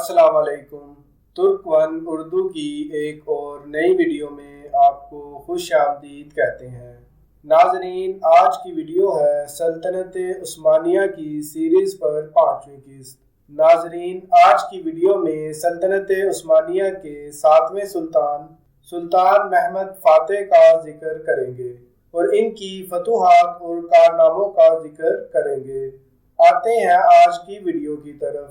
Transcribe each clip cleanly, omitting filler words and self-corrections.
السلام علیکم۔ ترک ون اردو کی ایک اور نئی ویڈیو میں آپ کو خوش آمدید کہتے ہیں۔ ناظرین، آج کی ویڈیو ہے سلطنت عثمانیہ کی سیریز پر 5ویں قسط۔ ناظرین، آج کی ویڈیو میں سلطنت عثمانیہ کے 7ویں سلطان محمد فاتح کا ذکر کریں گے اور ان کی فتوحات اور کارناموں کا ذکر کریں گے۔ آتے ہیں آج کی ویڈیو کی طرف۔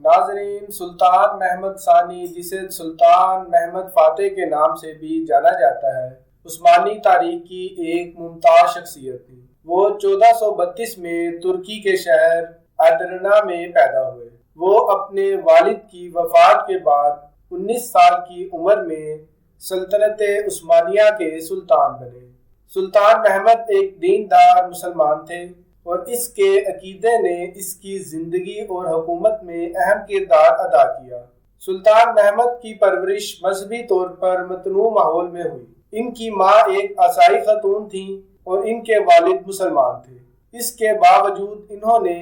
ناظرین، سلطان محمد ثانی، جسے سلطان محمد فاتح کے نام سے بھی جانا جاتا ہے، عثمانی تاریخ کی ایک ممتاز شخصیت تھی۔ وہ 1432 میں ترکی کے شہر ایدرنا میں پیدا ہوئے۔ وہ اپنے والد کی وفات کے بعد 19 سال کی عمر میں سلطنت عثمانیہ کے سلطان بنے۔ سلطان محمد ایک دیندار مسلمان تھے اور اس کے عقیدے نے اس کی زندگی اور حکومت میں اہم کردار ادا کیا۔ سلطان محمد کی پرورش مذہبی طور پر متنوع ماحول میں ہوئی۔ ان کی ماں ایک عیسائی خاتون تھیں اور ان کے والد مسلمان تھے۔ اس کے باوجود انہوں نے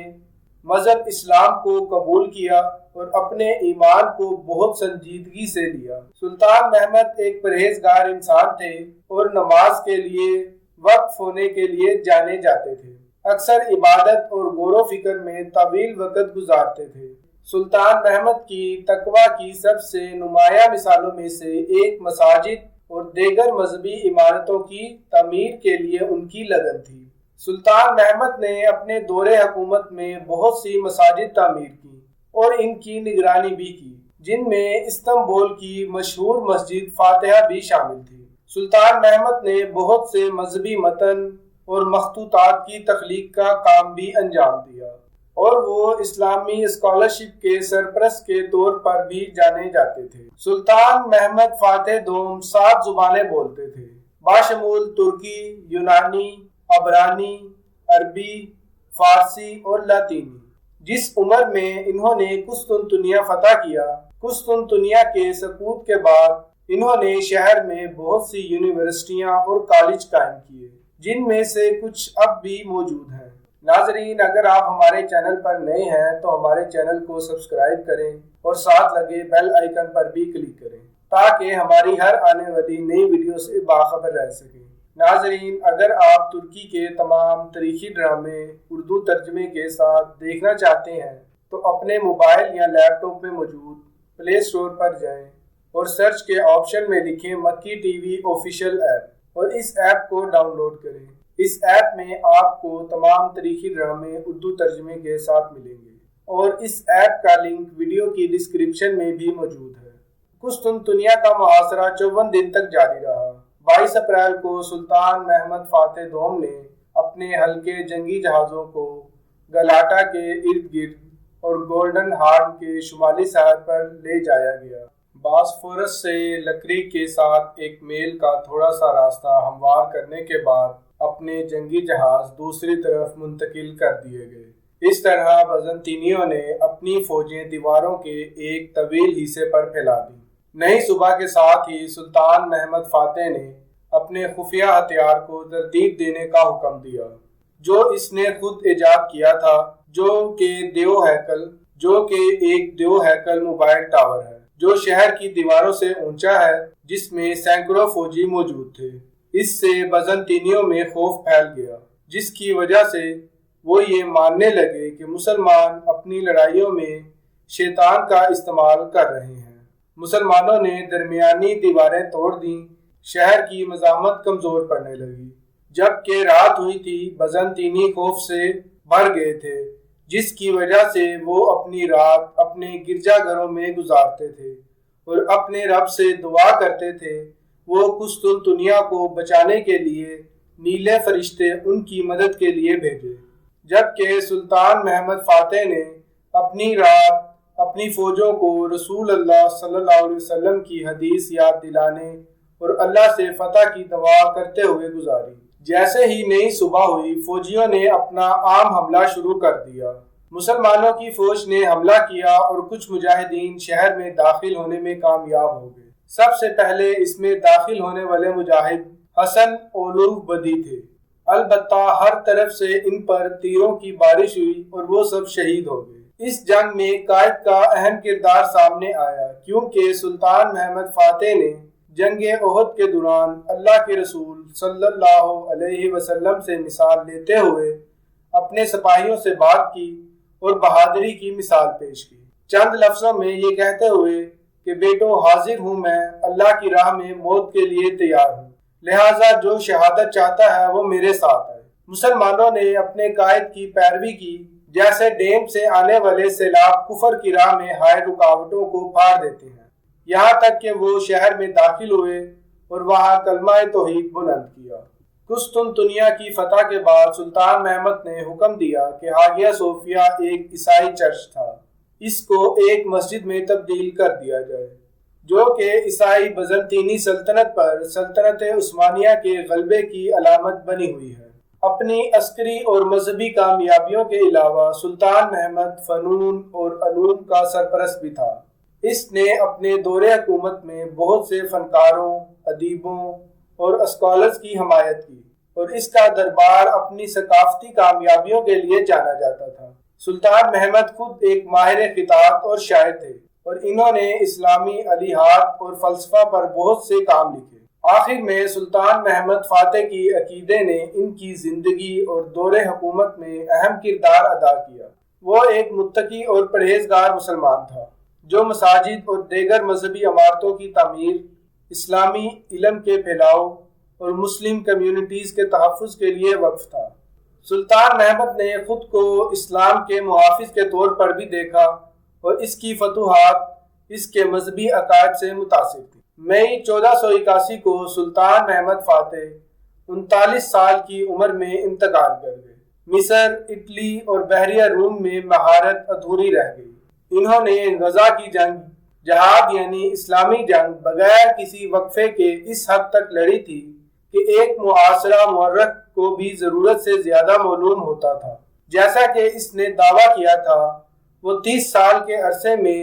مذہب اسلام کو قبول کیا اور اپنے ایمان کو بہت سنجیدگی سے لیا۔ سلطان محمد ایک پرہیزگار انسان تھے اور نماز کے لیے وقف ہونے کے لیے جانے جاتے تھے۔ اکثر عبادت اور غور و فکر میں طویل وقت گزارتے تھے۔ سلطان محمد کی تقویٰ کی سب سے نمایاں مثالوں میں سے ایک مساجد اور دیگر مذہبی عمارتوں کی تعمیر کے لیے ان کی لگن تھی۔ سلطان محمد نے اپنے دور حکومت میں بہت سی مساجد تعمیر کی اور ان کی نگرانی بھی کی، جن میں استنبول کی مشہور مسجد فاتحہ بھی شامل تھی۔ سلطان محمد نے بہت سے مذہبی متن اور مخطوطات کی تخلیق کا کام بھی انجام دیا اور وہ اسلامی اسکالرشپ کے سرپرست کے طور پر بھی جانے جاتے تھے۔ سلطان محمد فاتح دوم 7 زبانیں بولتے تھے، باشمول ترکی، یونانی، عبرانی، عربی، فارسی اور لاطینی۔ جس عمر میں انہوں نے قسطنطنیہ فتح کیا، قسطنطنیہ کے سقوط کے بعد انہوں نے شہر میں بہت سی یونیورسٹیاں اور کالج قائم کیے، جن میں سے کچھ اب بھی موجود ہیں۔ ناظرین، اگر آپ ہمارے چینل پر نئے ہیں تو ہمارے چینل کو سبسکرائب کریں اور ساتھ لگے بیل آئیکن پر بھی کلک کریں تاکہ ہماری ہر آنے والی نئی ویڈیو سے باخبر رہ سکیں۔ ناظرین، اگر آپ ترکی کے تمام تاریخی ڈرامے اردو ترجمے کے ساتھ دیکھنا چاہتے ہیں تو اپنے موبائل یا لیپ ٹاپ میں موجود پلے اسٹور پر جائیں اور سرچ کے آپشن میں لکھیں مکی ٹی وی آفیشیل ایپ اور اس ایپ کو ڈاؤن لوڈ کریں۔ اس ایپ میں آپ کو تمام تاریخی ڈرامے اردو ترجمے کے ساتھ ملیں گے اور اس ایپ کا لنک ویڈیو کی ڈسکرپشن میں بھی موجود ہے۔ قسطنطنیہ کا محاصرہ 54 دن تک جاری رہا۔ 22 اپریل کو سلطان محمد فاتح دوم نے اپنے ہلکے جنگی جہازوں کو گلاٹا کے ارد گرد اور گولڈن ہارن کے شمالی ساحل پر لے جایا گیا۔ باسفورس سے لکڑی کے ساتھ ایک میل کا تھوڑا سا راستہ ہموار کرنے کے بعد اپنے جنگی جہاز دوسری طرف منتقل کر دیے گئے۔ اس طرح بازنطینیوں نے اپنی فوجیں دیواروں کے ایک طویل حصے پر پھیلا دیں۔ نئی صبح کے ساتھ ہی سلطان محمد فاتح نے اپنے خفیہ ہتھیار کو ترتیب دینے کا حکم دیا، جو اس نے خود ایجاد کیا تھا، جو کہ ایک دیو ہیکل موبائل ٹاور ہے، جو شہر کی دیواروں سے اونچا ہے، جس میں سینکڑوں فوجی موجود تھے۔ اس سے بازنطینیوں میں خوف پھیل گیا، جس کی وجہ سے وہ یہ ماننے لگے کہ مسلمان اپنی لڑائیوں میں شیطان کا استعمال کر رہے ہیں۔ مسلمانوں نے درمیانی دیواریں توڑ دیں، شہر کی مزاحمت کمزور پڑنے لگی۔ جب کہ رات ہوئی تھی، بازنطینی خوف سے بھر گئے تھے، جس کی وجہ سے وہ اپنی رات اپنے گرجا گھروں میں گزارتے تھے اور اپنے رب سے دعا کرتے تھے۔ وہ قسطنطنیہ کو بچانے کے لیے نیلے فرشتے ان کی مدد کے لیے بھیجے۔ جبکہ سلطان محمد فاتح نے اپنی رات اپنی فوجوں کو رسول اللہ صلی اللہ علیہ وسلم کی حدیث یاد دلانے اور اللہ سے فتح کی دعا کرتے ہوئے گزاری۔ جیسے ہی نئی صبح ہوئی، فوجیوں نے اپنا عام حملہ شروع کر دیا۔ مسلمانوں کی فوج نے حملہ کیا اور کچھ مجاہدین شہر میں داخل ہونے میں کامیاب ہو گئے۔ سب سے پہلے اس میں داخل ہونے والے مجاہد حسن اولو بدی تھے۔ البتہ ہر طرف سے ان پر تیروں کی بارش ہوئی اور وہ سب شہید ہو گئے۔ اس جنگ میں قائد کا اہم کردار سامنے آیا کیونکہ سلطان محمد فاتح نے جنگ احد کے دوران اللہ کے رسول صلی اللہ علیہ وسلم سے مثال لیتے ہوئے اپنے سپاہیوں سے بات کی اور بہادری کی مثال پیش کی، چند لفظوں میں یہ کہتے ہوئے کہ بیٹو حاضر ہوں، میں اللہ کی راہ میں موت کے لیے تیار ہوں، لہٰذا جو شہادت چاہتا ہے وہ میرے ساتھ ہے۔ مسلمانوں نے اپنے قائد کی پیروی کی، جیسے ڈیم سے آنے والے سیلاب کفر کی راہ میں حائل رکاوٹوں کو پھاڑ دیتے ہیں، یہاں تک کہ وہ شہر میں داخل ہوئے اور وہاں کلمہ توحید بلند کیا۔ قسطنطنیہ کی فتح کے بعد سلطان محمد نے حکم دیا کہ ہاگیا صوفیہ ایک عیسائی چرچ تھا، اس کو ایک مسجد میں تبدیل کر دیا جائے، جو کہ عیسائی بزنطینی سلطنت پر سلطنت عثمانیہ کے غلبے کی علامت بنی ہوئی ہے۔ اپنی عسکری اور مذہبی کامیابیوں کے علاوہ سلطان محمد فنون اور علوم کا سرپرست بھی تھا۔ اس نے اپنے دور حکومت میں بہت سے فنکاروں، ادیبوں اور اسکالرز کی حمایت کی، اور اس کا دربار اپنی ثقافتی کامیابیوں کے لیے جانا جاتا تھا۔ سلطان محمد خود ایک ماہر خطاط اور شاعر تھے، اور انہوں نے اسلامی الہیات اور فلسفہ پر بہت سے کام لکھے۔ آخر میں سلطان محمد فاتح کی عقیدے نے ان کی زندگی اور دور حکومت میں اہم کردار ادا کیا۔ وہ ایک متقی اور پرہیزگار مسلمان تھا، جو مساجد اور دیگر مذہبی عمارتوں کی تعمیر، اسلامی علم کے پھیلاؤ اور مسلم کمیونٹیز کے تحفظ کے لیے وقف تھا۔ سلطان محمد نے خود کو اسلام کے محافظ کے طور پر بھی دیکھا، اور اس کی فتوحات اس کے مذہبی عقائد سے متاثر تھی۔ مئی 1481 کو سلطان محمد فاتح 39 سال کی عمر میں انتقال کر گئے۔ مصر، اٹلی اور بحریہ روم میں مہارت ادھوری رہ گئی۔ انہوں نے غزہ کی جنگ، جہاد یعنی اسلامی جنگ، بغیر کسی وقفے کے اس حد تک لڑی تھی کہ ایک معاصرہ مورخ کو بھی ضرورت سے زیادہ معلوم ہوتا تھا۔ جیسا کہ اس نے دعویٰ کیا تھا، وہ 30 سال کے عرصے میں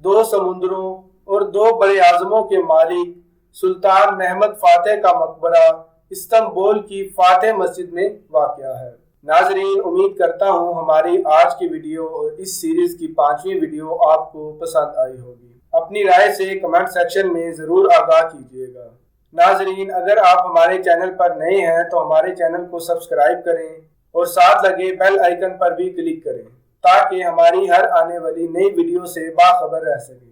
2 سمندروں اور 2 بڑے اعظموں کے مالک سلطان محمد فاتح کا مقبرہ استنبول کی فاتح مسجد میں واقع ہے۔ ناظرین، امید کرتا ہوں ہماری آج کی ویڈیو اور اس سیریز کی 5ویں ویڈیو آپ کو پسند آئی ہوگی۔ اپنی رائے سے کمنٹ سیکشن میں ضرور آگاہ کیجیے گا۔ ناظرین، اگر آپ ہمارے چینل پر نئے ہیں تو ہمارے چینل کو سبسکرائب کریں اور ساتھ لگے بیل آئیکن پر بھی کلک کریں، تاکہ ہماری ہر آنے والی نئی ویڈیو سے باخبر رہ سکیں۔